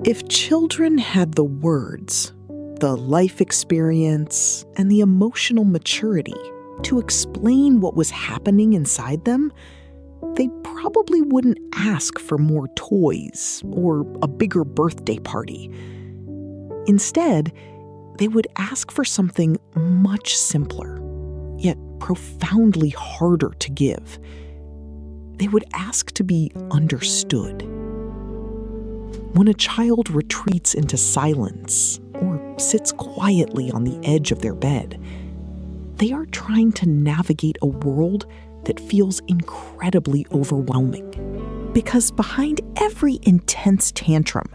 If children had the words, the life experience, and the emotional maturity to explain what was happening inside them, they probably wouldn't ask for more toys or a bigger birthday party. Instead, they would ask for something much simpler, yet profoundly harder to give. They would ask to be understood. When a child retreats into silence or sits quietly on the edge of their bed, they are trying to navigate a world that feels incredibly overwhelming. Because behind every intense tantrum,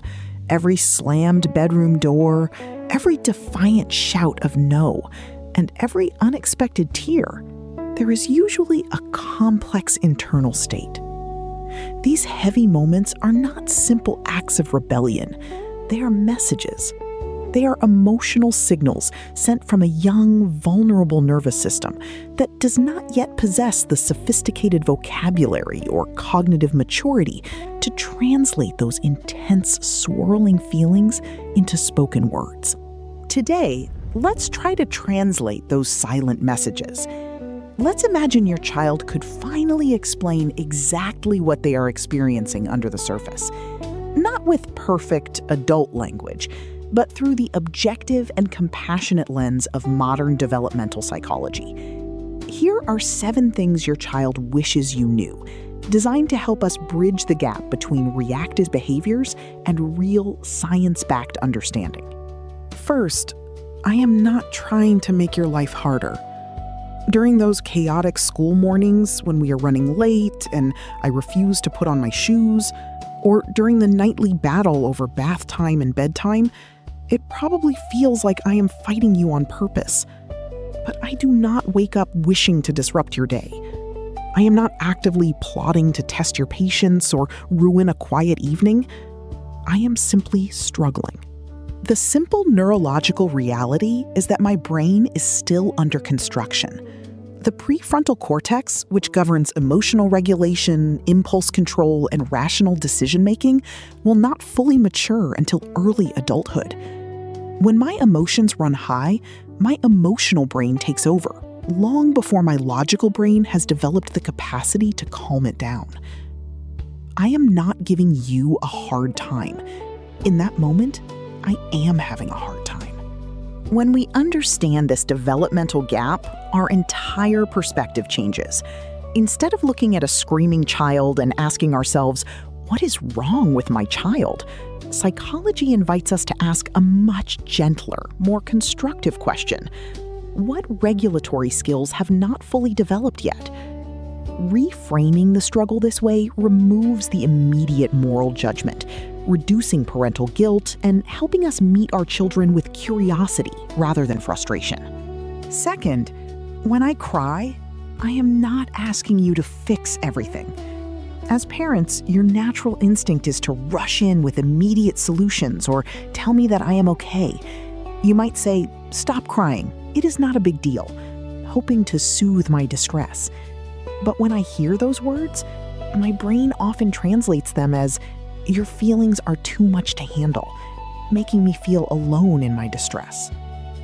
every slammed bedroom door, every defiant shout of no, and every unexpected tear, there is usually a complex internal state. These heavy moments are not simple acts of rebellion. They are messages. They are emotional signals sent from a young, vulnerable nervous system that does not yet possess the sophisticated vocabulary or cognitive maturity to translate those intense, swirling feelings into spoken words. Today, let's try to translate those silent messages. Let's imagine your child could finally explain exactly what they are experiencing under the surface. Not with perfect adult language, but through the objective and compassionate lens of modern developmental psychology. Here are 7 things your child wishes you knew, designed to help us bridge the gap between reactive behaviors and real science-backed understanding. First, I am not trying to make your life harder. During those chaotic school mornings when we are running late and I refuse to put on my shoes, or during the nightly battle over bath time and bedtime, it probably feels like I am fighting you on purpose. But I do not wake up wishing to disrupt your day. I am not actively plotting to test your patience or ruin a quiet evening. I am simply struggling. The simple neurological reality is that my brain is still under construction. The prefrontal cortex, which governs emotional regulation, impulse control, and rational decision-making, will not fully mature until early adulthood. When my emotions run high, my emotional brain takes over, long before my logical brain has developed the capacity to calm it down. I am not giving you a hard time. In that moment, I am having a hard time. When we understand this developmental gap, our entire perspective changes. Instead of looking at a screaming child and asking ourselves, what is wrong with my child? Psychology invites us to ask a much gentler, more constructive question. What regulatory skills have not fully developed yet? Reframing the struggle this way removes the immediate moral judgment, reducing parental guilt and helping us meet our children with curiosity rather than frustration. Second, when I cry, I am not asking you to fix everything. As parents, your natural instinct is to rush in with immediate solutions or tell me that I am okay. You might say, "Stop crying, it is not a big deal," hoping to soothe my distress. But when I hear those words, my brain often translates them as, "Your feelings are too much to handle," making me feel alone in my distress.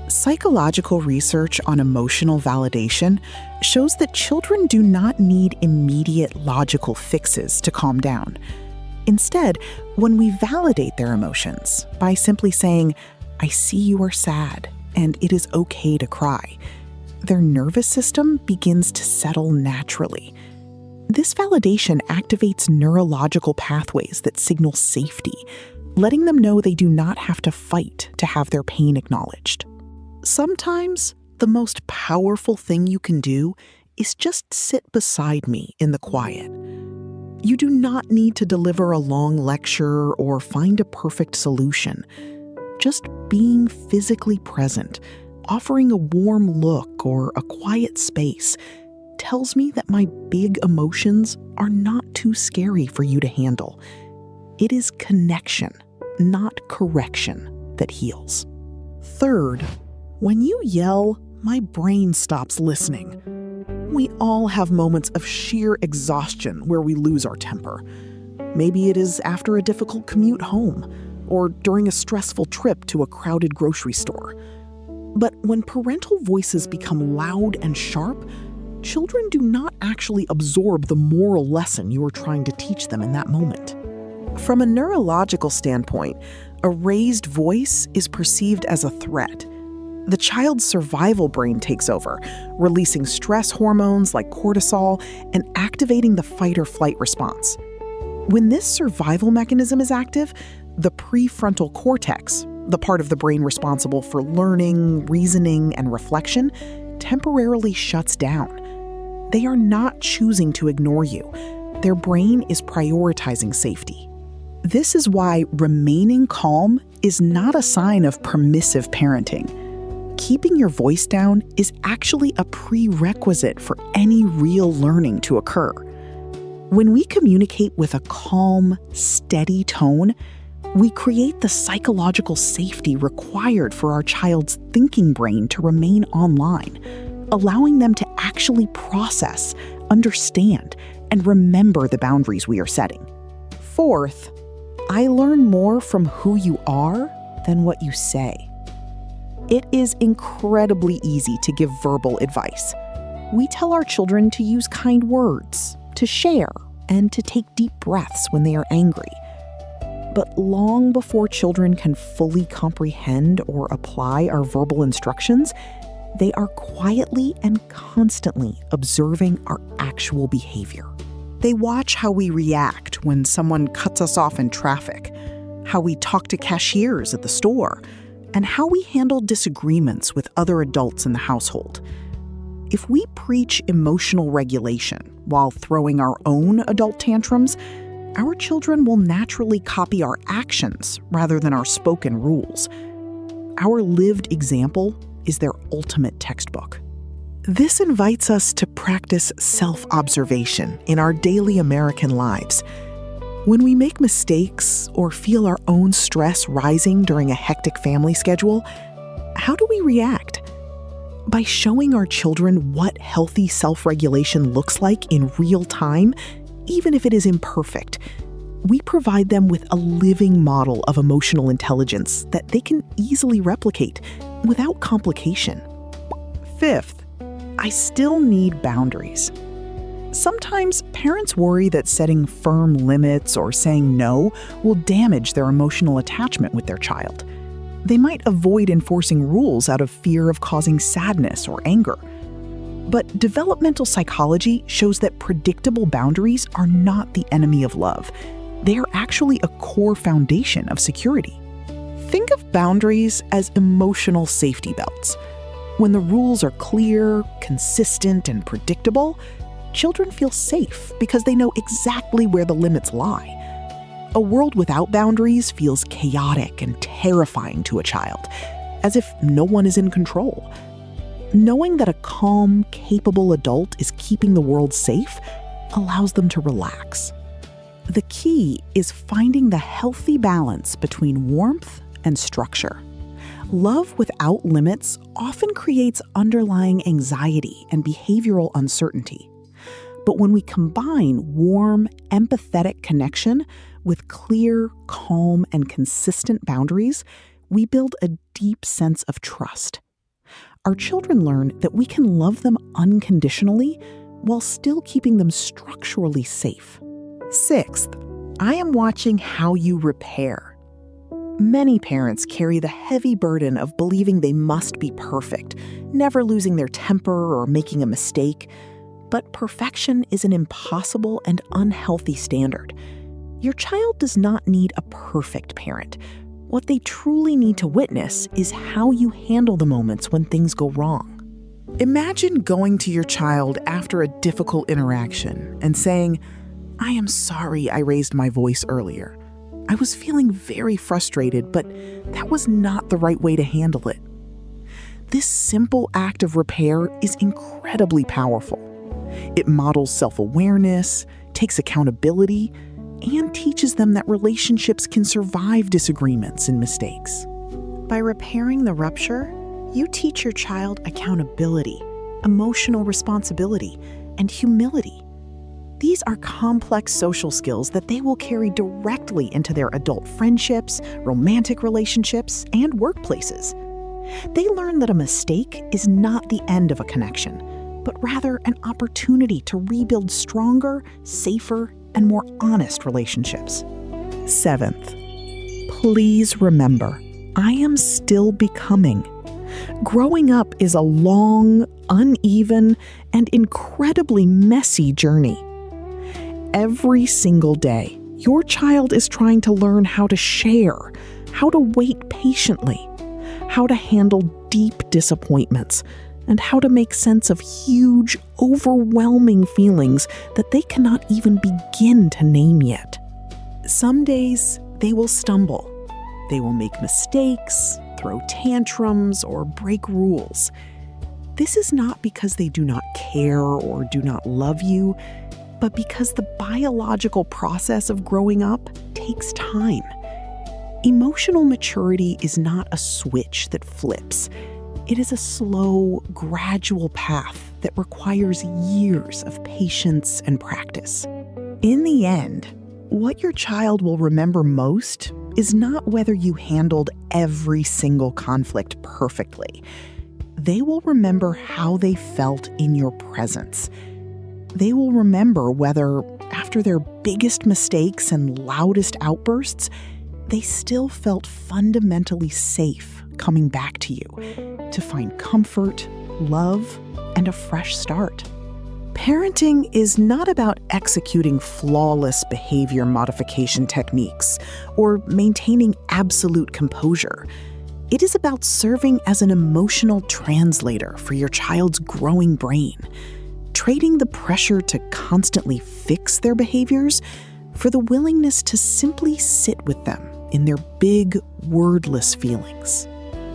Psychological research on emotional validation shows that children do not need immediate logical fixes to calm down. Instead, when we validate their emotions by simply saying, "I see you are sad, and it is okay to cry," their nervous system begins to settle naturally. This validation activates neurological pathways that signal safety, letting them know they do not have to fight to have their pain acknowledged. Sometimes, the most powerful thing you can do is just sit beside me in the quiet. You do not need to deliver a long lecture or find a perfect solution. Just being physically present, offering a warm look or a quiet space, tells me that my big emotions are not too scary for you to handle. It is connection, not correction, that heals. Third, when you yell, my brain stops listening. We all have moments of sheer exhaustion where we lose our temper. Maybe it is after a difficult commute home, or during a stressful trip to a crowded grocery store. But when parental voices become loud and sharp, children do not actually absorb the moral lesson you are trying to teach them in that moment. From a neurological standpoint, a raised voice is perceived as a threat. The child's survival brain takes over, releasing stress hormones like cortisol and activating the fight or flight response. When this survival mechanism is active, the prefrontal cortex, the part of the brain responsible for learning, reasoning, and reflection, temporarily shuts down. They are not choosing to ignore you. Their brain is prioritizing safety. This is why remaining calm is not a sign of permissive parenting. Keeping your voice down is actually a prerequisite for any real learning to occur. When we communicate with a calm, steady tone, we create the psychological safety required for our child's thinking brain to remain online, allowing them to actually process, understand, and remember the boundaries we are setting. Fourth, I learn more from who you are than what you say. It is incredibly easy to give verbal advice. We tell our children to use kind words, to share, and to take deep breaths when they are angry. But long before children can fully comprehend or apply our verbal instructions, they are quietly and constantly observing our actual behavior. They watch how we react when someone cuts us off in traffic, how we talk to cashiers at the store, and how we handle disagreements with other adults in the household. If we preach emotional regulation while throwing our own adult tantrums, our children will naturally copy our actions rather than our spoken rules. Our lived example is their ultimate textbook. This invites us to practice self-observation in our daily American lives. When we make mistakes or feel our own stress rising during a hectic family schedule, how do we react? By showing our children what healthy self-regulation looks like in real time, even if it is imperfect, we provide them with a living model of emotional intelligence that they can easily replicate without complication. Fifth, I still need boundaries. Sometimes parents worry that setting firm limits or saying no will damage their emotional attachment with their child. They might avoid enforcing rules out of fear of causing sadness or anger. But developmental psychology shows that predictable boundaries are not the enemy of love. They are actually a core foundation of security. Think of boundaries as emotional safety belts. When the rules are clear, consistent, and predictable, children feel safe because they know exactly where the limits lie. A world without boundaries feels chaotic and terrifying to a child, as if no one is in control. Knowing that a calm, capable adult is keeping the world safe allows them to relax. The key is finding the healthy balance between warmth and structure. Love without limits often creates underlying anxiety and behavioral uncertainty. But when we combine warm, empathetic connection with clear, calm, and consistent boundaries, we build a deep sense of trust. Our children learn that we can love them unconditionally while still keeping them structurally safe. Sixth, I am watching how you repair. Many parents carry the heavy burden of believing they must be perfect, never losing their temper or making a mistake. But perfection is an impossible and unhealthy standard. Your child does not need a perfect parent. What they truly need to witness is how you handle the moments when things go wrong. Imagine going to your child after a difficult interaction and saying, "I am sorry I raised my voice earlier. I was feeling very frustrated, but that was not the right way to handle it." This simple act of repair is incredibly powerful. It models self-awareness, takes accountability, and teaches them that relationships can survive disagreements and mistakes. By repairing the rupture, you teach your child accountability, emotional responsibility, and humility. These are complex social skills that they will carry directly into their adult friendships, romantic relationships, and workplaces. They learn that a mistake is not the end of a connection, but rather an opportunity to rebuild stronger, safer, and more honest relationships. 7th, please remember, I am still becoming. Growing up is a long, uneven, and incredibly messy journey. Every single day, your child is trying to learn how to share, how to wait patiently, how to handle deep disappointments, and how to make sense of huge, overwhelming feelings that they cannot even begin to name yet. Some days, they will stumble. They will make mistakes, throw tantrums, or break rules. This is not because they do not care or do not love you, but because the biological process of growing up takes time. Emotional maturity is not a switch that flips. It is a slow, gradual path that requires years of patience and practice. In the end, what your child will remember most is not whether you handled every single conflict perfectly. They will remember how they felt in your presence. They will remember whether, after their biggest mistakes and loudest outbursts, they still felt fundamentally safe coming back to you to find comfort, love, and a fresh start. Parenting is not about executing flawless behavior modification techniques or maintaining absolute composure. It is about serving as an emotional translator for your child's growing brain, trading the pressure to constantly fix their behaviors for the willingness to simply sit with them in their big, wordless feelings.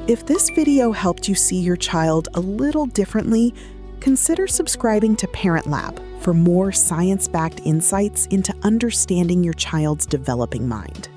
If this video helped you see your child a little differently, consider subscribing to ParentLab for more science-backed insights into understanding your child's developing mind.